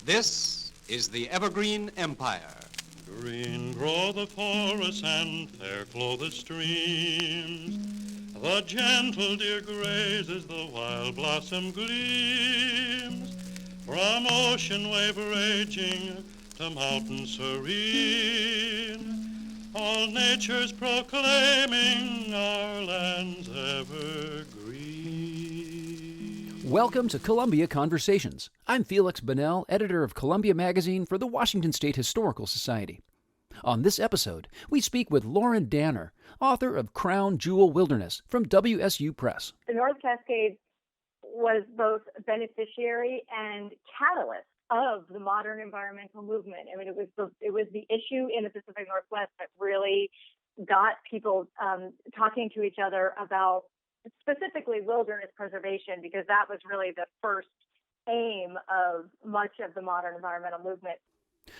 This is the Evergreen Empire. Green grow the forests and fair flow the streams. The gentle deer grazes, the wild blossom gleams. From ocean wave raging to mountain serene, all nature's proclaiming our land's evergreen. Welcome to Columbia Conversations. I'm Feliks Banel, editor of Columbia Magazine for the Washington State Historical Society. On this episode, we speak with Lauren Danner, author of Crown Jewel Wilderness from WSU Press. The North Cascades was both beneficiary and catalyst of the modern environmental movement. I mean, it was the issue in the Pacific Northwest that really got people talking to each other about specifically wilderness preservation, because that was really the first aim of much of the modern environmental movement.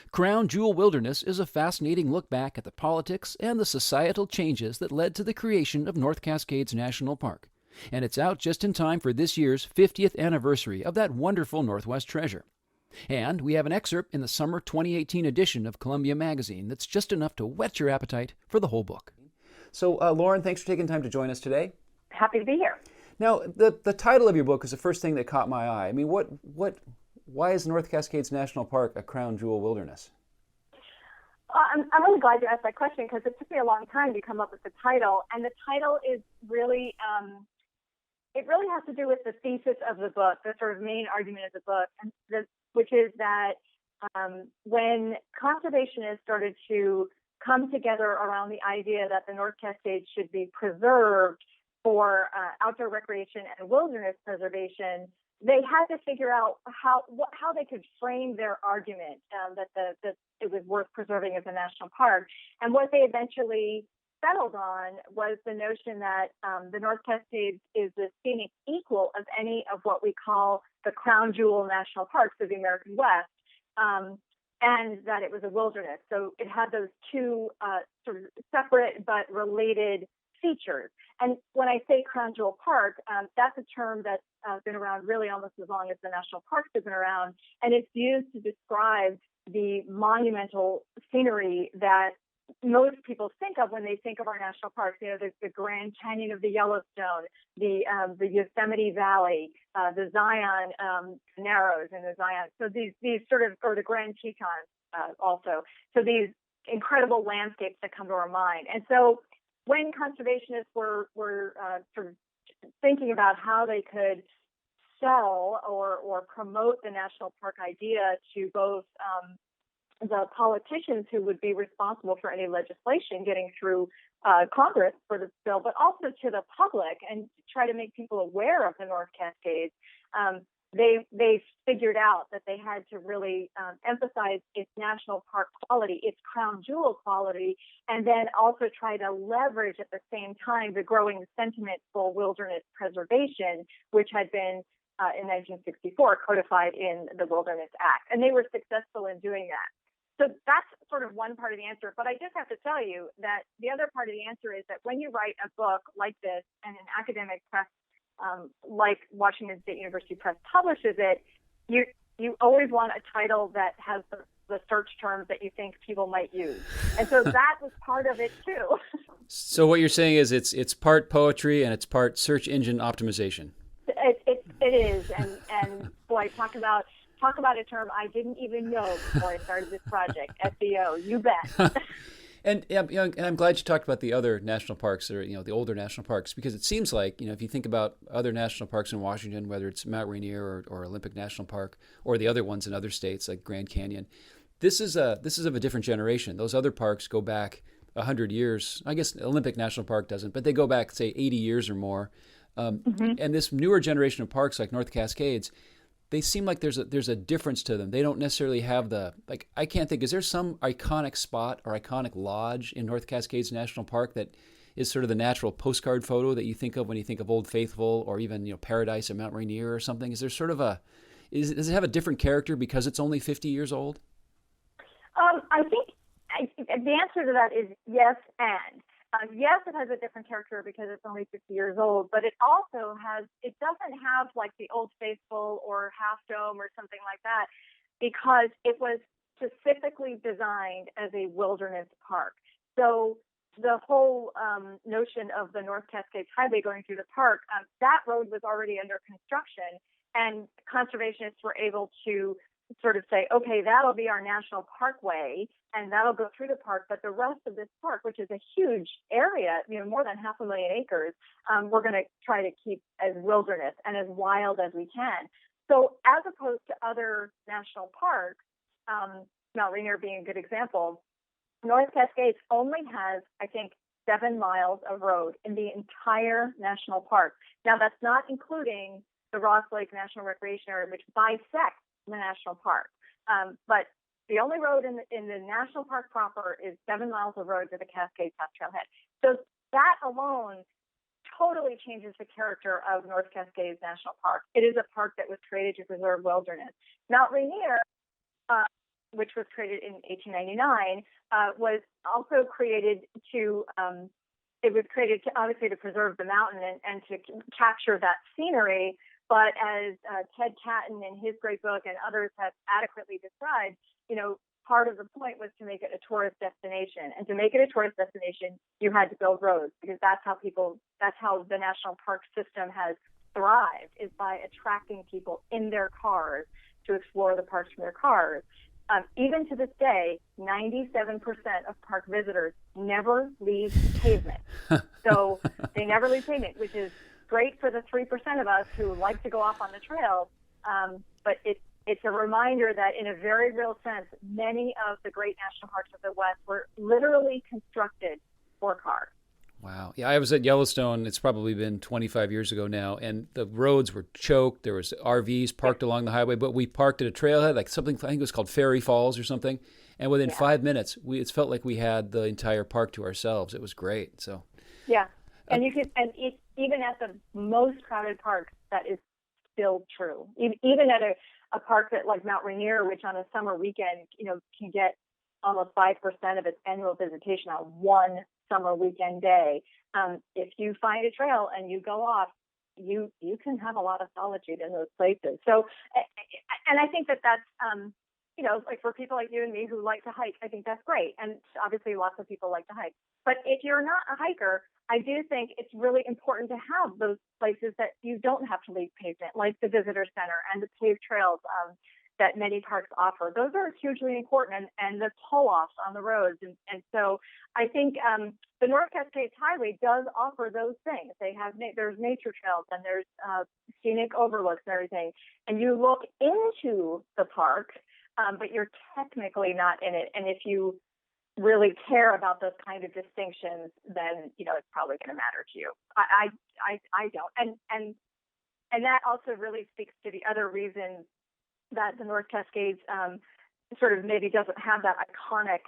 Crown Jewel Wilderness is a fascinating look back at the politics and the societal changes that led to the creation of North Cascades National Park. And it's out just in time for this year's 50th anniversary of that wonderful Northwest treasure. And we have an excerpt in the summer 2018 edition of Columbia Magazine that's just enough to whet your appetite for the whole book. So, Lauren, thanks for taking time to join us today. Happy to be here. Now, the title of your book is the first thing that caught my eye. I mean, why is North Cascades National Park a crown jewel wilderness? I'm really glad you asked that question, because it took me a long time to come up with the title. And the title is really, it really has to do with the thesis of the book, the sort of main argument of the book, which is that when conservationists started to come together around the idea that the North Cascades should be preserved for outdoor recreation and wilderness preservation, they had to figure out how they could frame their argument that it was worth preserving as a national park. And what they eventually settled on was the notion that the North Cascades is the scenic equal of any of what we call the crown jewel national parks of the American West, and that it was a wilderness. So it had those two sort of separate but related features. And when I say crown jewel park, that's a term that's been around really almost as long as the national parks have been around, and it's used to describe the monumental scenery that most people think of when they think of our national parks. You know, the Grand Canyon of the Yellowstone, the Yosemite Valley, the Zion Narrows and the Zion. So these sort of, or the Grand Tetons also. So these incredible landscapes that come to our mind. And so when conservationists were sort of thinking about how they could sell or promote the national park idea to both the politicians who would be responsible for any legislation getting through Congress for this bill, but also to the public, and try to make people aware of the North Cascades, they figured out that they had to really emphasize its national park quality, its crown jewel quality, and then also try to leverage at the same time the growing sentiment for wilderness preservation, which had been in 1964 codified in the Wilderness Act. And they were successful in doing that. So that's sort of one part of the answer. But I just have to tell you that the other part of the answer is that when you write a book like this and an academic press like Washington State University Press publishes it, you always want a title that has the search terms that you think people might use. And so that was part of it too. So what you're saying is it's part poetry and it's part search engine optimization. It is, and boy, talk about a term I didn't even know before I started this project. SEO, you bet. And I'm glad you talked about the other national parks, or the older national parks, because it seems like if you think about other national parks in Washington, whether it's Mount Rainier or Olympic National Park, or the other ones in other states like Grand Canyon, this is of a different generation. Those other parks go back 100 years. I guess Olympic National Park doesn't, but they go back, say, 80 years or more. And this newer generation of parks like North Cascades, they seem like there's a difference to them. They don't necessarily have I can't think, is there some iconic spot or iconic lodge in North Cascades National Park that is sort of the natural postcard photo that you think of when you think of Old Faithful, or even Paradise at Mount Rainier or something? Is there sort of does it have a different character because it's only 50 years old? I think the answer to that is yes and. Yes, it has a different character because it's only 50 years old, but it also it doesn't have like the Old Faithful or Half Dome or something like that. because it was specifically designed as a wilderness park. So the whole notion of the North Cascades Highway going through the park, that road was already under construction, and conservationists were able to sort of say, okay, that'll be our national parkway, and that'll go through the park, but the rest of this park, which is a huge area, more than 500,000 acres, we're going to try to keep as wilderness and as wild as we can. So as opposed to other national parks, Mount Rainier being a good example, North Cascades only has, I think, 7 miles of road in the entire national park. Now, that's not including the Ross Lake National Recreation Area, which bisects the national park. But the only road in the national park proper is 7 miles of road to the Cascades Pass Trailhead. So that alone totally changes the character of North Cascades National Park. It is a park that was created to preserve wilderness. Mount Rainier, which was created in 1899, was also created to obviously to preserve the mountain and to capture that scenery. But as Ted Catton in his great book and others have adequately described, part of the point was to make it a tourist destination. And to make it a tourist destination, you had to build roads, because that's how the national park system has thrived, is by attracting people in their cars to explore the parks from their cars. Even to this day, 97% of park visitors never leave pavement. So they never leave pavement, which is great for the 3% of us who like to go off on the trails. But it's a reminder that in a very real sense, many of the great national parks of the West were literally constructed for cars. Wow. Yeah, I was at Yellowstone. It's probably been 25 years ago now, and the roads were choked. There was RVs parked along the highway, but we parked at a trailhead, like something, I think it was called Fairy Falls or something. And within 5 minutes, it felt like we had the entire park to ourselves. It was great. So yeah, and even at the most crowded parks, that is still true. Even at a park that like Mount Rainier, which on a summer weekend, can get almost 5% of its annual visitation on one summer weekend day. If you find a trail and you go off, you can have a lot of solitude in those places. So, and I think that's, like for people like you and me who like to hike, I think that's great. And obviously lots of people like to hike. But if you're not a hiker, I do think it's really important to have those places that you don't have to leave pavement, like the visitor center and the paved trails that many parks offer. Those are hugely important, and the pull-offs on the roads. And so I think the North Cascades Highway does offer those things. There's nature trails and there's scenic overlooks and everything. And you look into the park, but you're technically not in it. And if you really care about those kind of distinctions, then it's probably going to matter to you. I don't. And that also really speaks to the other reason that the North Cascades sort of maybe doesn't have that iconic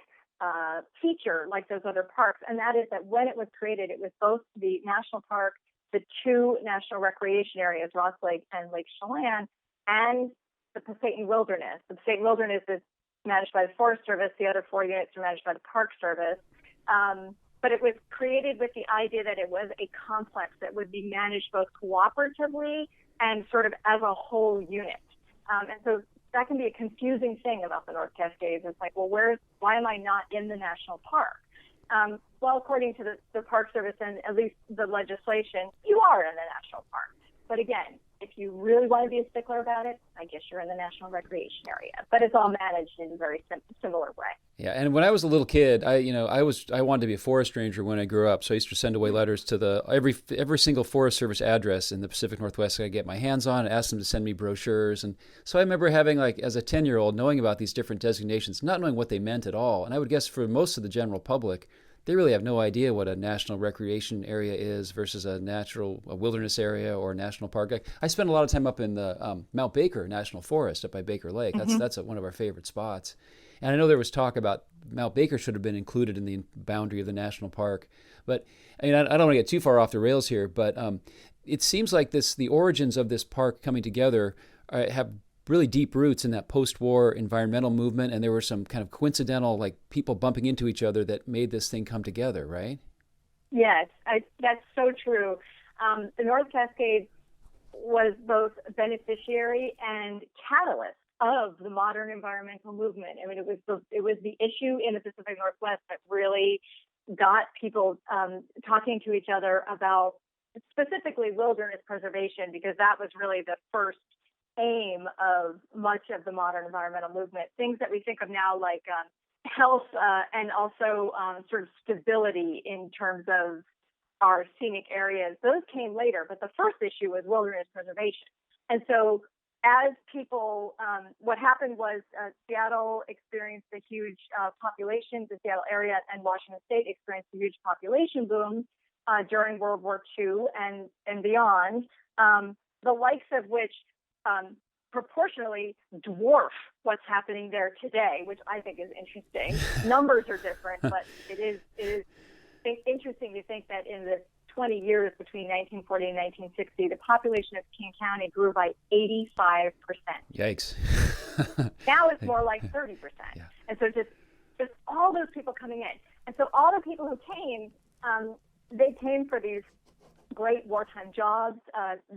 feature like those other parks. And that is that when it was created, it was both the national park, the 2 national recreation areas, Ross Lake and Lake Chelan, and the Pasayten Wilderness. The Pasayten Wilderness is managed by the Forest Service. The other 4 units are managed by the Park Service. But it was created with the idea that it was a complex that would be managed both cooperatively and sort of as a whole unit. And so that can be a confusing thing about the North Cascades. It's like, well, why am I not in the national park? Well, according to the Park Service and at least the legislation, you are in the national park. But again, if you really want to be a stickler about it, I guess you're in the National Recreation Area. But it's all managed in a very similar way. Yeah, and when I was a little kid, I wanted to be a forest ranger when I grew up. So I used to send away letters to every single Forest Service address in the Pacific Northwest I could get my hands on, and ask them to send me brochures. And so I remember having, like, as a 10-year-old, knowing about these different designations, not knowing what they meant at all. And I would guess for most of the general public, they really have no idea what a national recreation area is versus a wilderness area or a national park. I spent a lot of time up in the Mount Baker National Forest up by Baker Lake. That's one of our favorite spots. And I know there was talk about Mount Baker should have been included in the boundary of the national park. But I don't want to get too far off the rails here, but it seems like the origins of this park coming together have really deep roots in that post-war environmental movement, and there were some kind of coincidental, like, people bumping into each other that made this thing come together, right? Yes, that's so true. The North Cascades was both beneficiary and catalyst of the modern environmental movement. I mean, it was the issue in the Pacific Northwest that really got people talking to each other about specifically wilderness preservation, because that was really the first aim of much of the modern environmental movement. Things that we think of now like health and also sort of stability in terms of our scenic areas, those came later, but the first issue was wilderness preservation. And so as people, what happened was Seattle experienced a huge population, the Seattle area and Washington State experienced a huge population boom during World War II and beyond, the likes of which proportionally dwarf what's happening there today, which I think is interesting. Numbers are different, but it is interesting to think that in the 20 years between 1940 and 1960, the population of King County grew by 85%. Yikes. Now it's more like 30%. Yeah. And so just all those people coming in. And so all the people who came, they came for these great wartime jobs,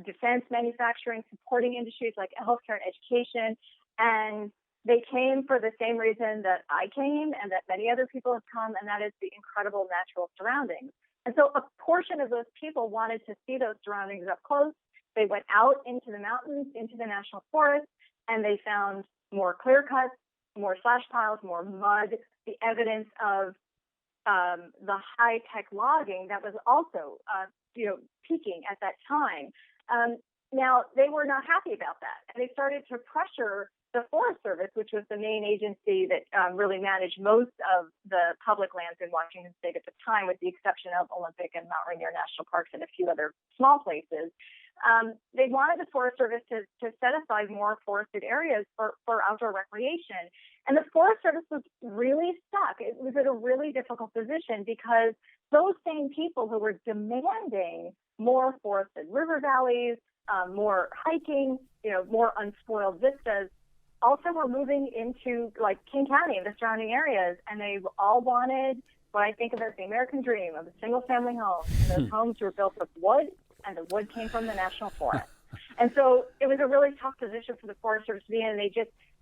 defense, manufacturing, supporting industries like healthcare and education. And they came for the same reason that I came and that many other people have come, and that is the incredible natural surroundings. And so a portion of those people wanted to see those surroundings up close. They went out into the mountains, into the national forest, and they found more clear cuts, more slash piles, more mud, the evidence of the high-tech logging that was also, peaking at that time. Now, they were not happy about that, and they started to pressure the Forest Service, which was the main agency that really managed most of the public lands in Washington State at the time, with the exception of Olympic and Mount Rainier National Parks and a few other small places. They wanted the Forest Service to set aside more forested areas for outdoor recreation. And the Forest Service was really stuck. It was in a really difficult position because those same people who were demanding more forested river valleys, more hiking, more unspoiled vistas, also were moving into like King County and the surrounding areas, and they all wanted what I think of as the American dream of a single-family home. And those homes were built with wood, and the wood came from the national forest. And so it was a really tough position for the Forest Service to be in. And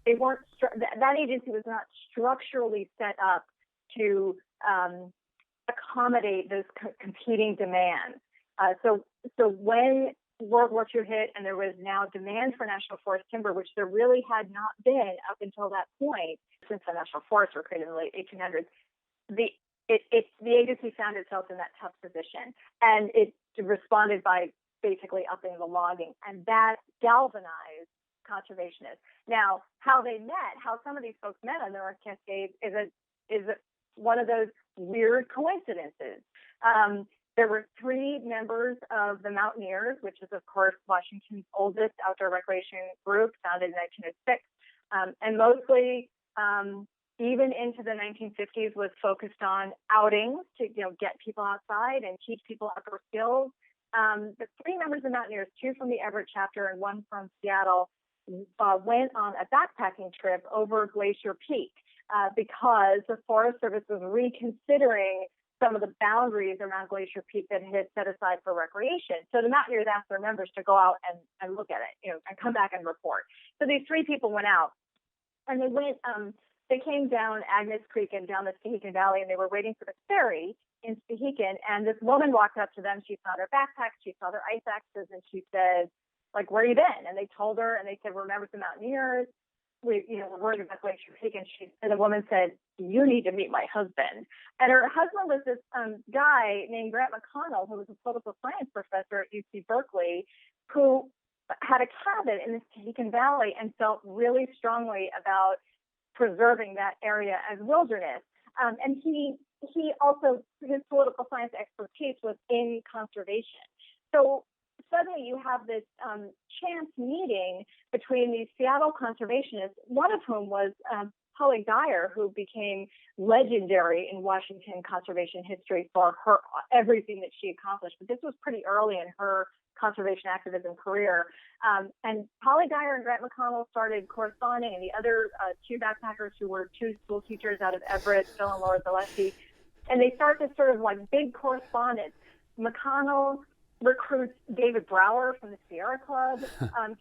they weren't that agency was not structurally set up to accommodate those competing demands. So when World War II hit and there was now demand for national forest timber, which there really had not been up until that point, since the national forests were created in the late 1800s, the agency found itself in that tough position, and it responded by basically upping the logging, and that galvanized conservationists. Now, how some of these folks met on the North Cascades is one of those weird coincidences. There were 3 members of the Mountaineers, which is, of course, Washington's oldest outdoor recreation group, founded in 1906, and mostly, even into the 1950s, was focused on outings to get people outside and teach people outdoor skills. The 3 members of the Mountaineers, 2 from the Everett chapter and 1 from Seattle, went on a backpacking trip over Glacier Peak because the Forest Service was reconsidering some of the boundaries around Glacier Peak that it had set aside for recreation. So the Mountaineers asked their members to go out and look at it, and come back and report. So these 3 people went out, and they came down Agnes Creek and down the Stehekin Valley, and they were waiting for the ferry in Stehekin, and this woman walked up to them. She saw their backpacks, she saw their ice axes, and she said, like, where you been? And they told her, and they said, we're members of the Mountaineers. We're worried about Glacier Peak. And the woman said, you need to meet my husband. And her husband was this guy named Grant McConnell, who was a political science professor at UC Berkeley, who had a cabin in the Stehekin Valley and felt really strongly about preserving that area as wilderness. And he also, his political science expertise was in conservation. So suddenly you have this chance meeting between these Seattle conservationists, one of whom was Holly Dyer, who became legendary in Washington conservation history for her everything that she accomplished. But this was pretty early in her conservation activism career. And Holly Dyer and Grant McConnell started corresponding, and the other 2 backpackers who were 2 school teachers out of Everett, Phil and Laura Zaleski, and they started this sort of like big correspondence. McConnell recruits David Brower from the Sierra Club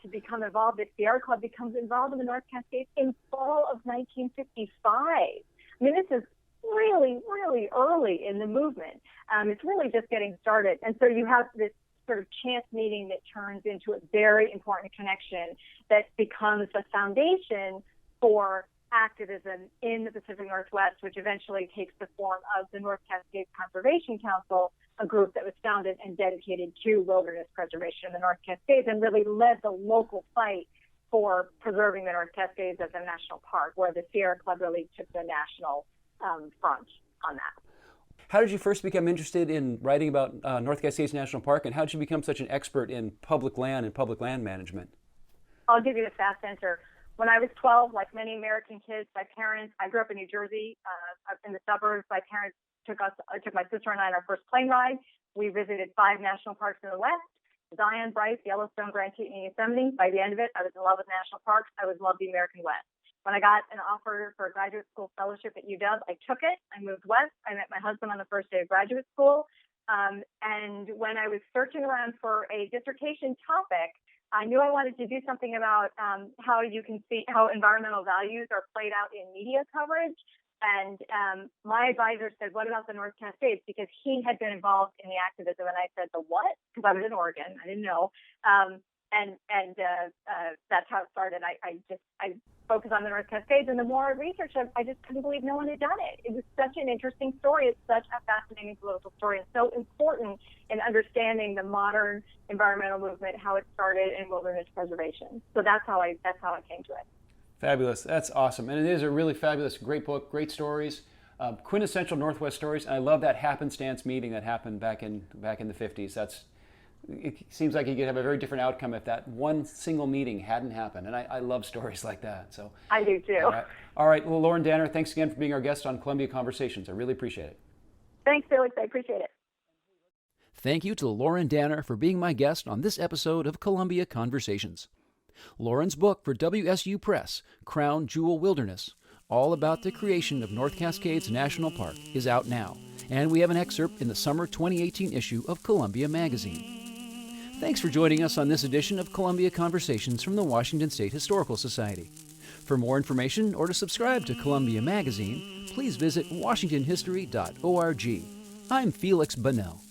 to become involved. The Sierra Club becomes involved in the North Cascades in fall of 1955. I mean, this is really, really early in the movement. It's really just getting started. And so you have this sort of chance meeting that turns into a very important connection that becomes the foundation for activism in the Pacific Northwest, which eventually takes the form of the North Cascades Conservation Council, a group that was founded and dedicated to wilderness preservation in the North Cascades and really led the local fight for preserving the North Cascades as a national park, where the Sierra Club really took the national front on that. How did you first become interested in writing about North Cascades National Park, and how did you become such an expert in public land and public land management? I'll give you the fast answer. When I was 12, like many American kids, my parents, I grew up in New Jersey, in the suburbs. My parents took my sister and I on our first plane ride. We visited 5 national parks in the West: Zion, Bryce, Yellowstone, Grand Teton, and Yosemite. By the end of it, I was in love with national parks. I was in love with the American West. When I got an offer for a graduate school fellowship at UW, I took it. I moved west. I met my husband on the first day of graduate school. And when I was searching around for a dissertation topic, I knew I wanted to do something about how you can see how environmental values are played out in media coverage. And my advisor said, "What about the North Cascades?" Because he had been involved in the activism. And I said, "The what?" Because I was in Oregon. I didn't know. And that's how it started. I focused on the North Cascades, and the more I researched it, I just couldn't believe no one had done it. It was such an interesting story. It's such a fascinating political story, and so important in understanding the modern environmental movement, how it started in wilderness preservation. So that's how I came to it. Fabulous. That's awesome. And it is a really fabulous, great book, great stories, quintessential Northwest stories. And I love that happenstance meeting that happened back in the 50s. It seems like you could have a very different outcome if that one single meeting hadn't happened. And I love stories like that. So I do too. All right. Well, Lauren Danner, thanks again for being our guest on Columbia Conversations. I really appreciate it. Thanks, Felix. I appreciate it. Thank you to Lauren Danner for being my guest on this episode of Columbia Conversations. Lauren's book for WSU Press, Crown Jewel Wilderness, all about the creation of North Cascades National Park, is out now. And we have an excerpt in the summer 2018 issue of Columbia Magazine. Thanks for joining us on this edition of Columbia Conversations from the Washington State Historical Society. For more information or to subscribe to Columbia Magazine, please visit washingtonhistory.org. I'm Feliks Banel.